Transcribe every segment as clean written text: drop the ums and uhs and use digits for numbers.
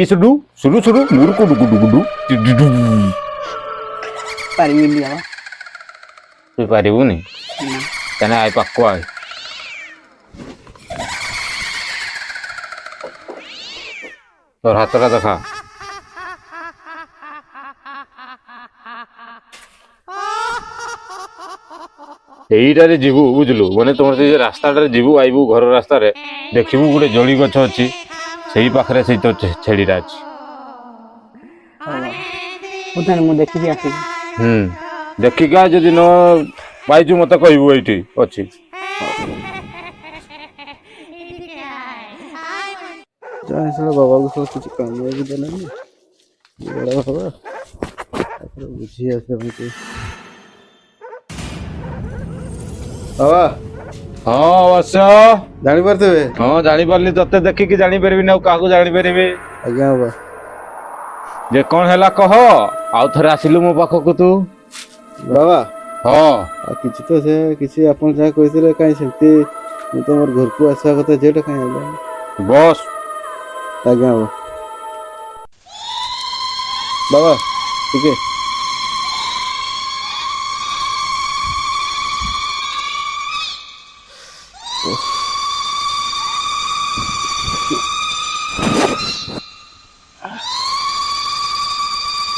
सुडू सुडू सुडू murukku Dugu Dugu do do पारिमिली अब तू पारिबुनी तने आइ पक्को आइ तोर हातटा देखा एईटारे जीवु बुझलु माने तुम से रास्ताटारे जीवु आइबु घर रास्ता रे देखिबु गोटे जड़ी गछ अछि सेही पाखरे सेही तो छेड़ीटा अछि उतने मु देखि आसी देखिका जदि न पाइछु मते कहबु एठी अछि चाहे साला बाबा को सब कुछ काम भी देना नहीं बड़ा बाबा बुझी आसे हमको बाबा हाँ अवश्य जानी पारते हाँ जानी पारली तते देखिकी जानी परबी ना काहू जानी परबी आज्ञा बाबा जे कौन हैला कह आउ थरे आसिलु मो पाखकु तू बाबा हाँ आ किछि तो से किछि अपन जा कहितले काई सेंती मु तो मोर घर को आसा कथा जेटा काई आला बस आज्ञा बाबा बाबा ठीक है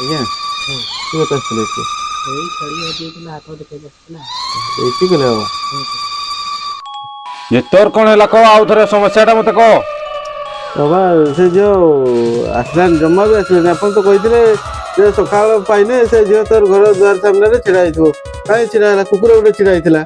ଆଜ୍ଞା କି କଥା ଥିଲେ କି ଏଇ ଛଡି ହଜିଥିଲା ହାତ ଦେଖେଇ ବସିଥିଲା ଏଇଠି ଗଲେ ବାବା ଯେ ତୋର କଣ ହେଲା କହ ଆଉ ଥରେ ସମସ୍ୟାଟା ମତେ କହ ବାବା ସେ ଯୋଉ ଆସିଲାନି ଜମା ବି ଆସିଲାନି ଆପଣ ତ କହିଥିଲେ ଯେ ସକାଳ ପାଇନେ ସେ ଝିଅ ତୋର ଘର ଦୁଆର ସାମ୍ନାରେ ଛିଡା ହେଇଥିବ କାହିଁ ଛିଡା ହେଲା କୁକୁର ଗୋଟେ ଛିଡା ହେଇଥିଲା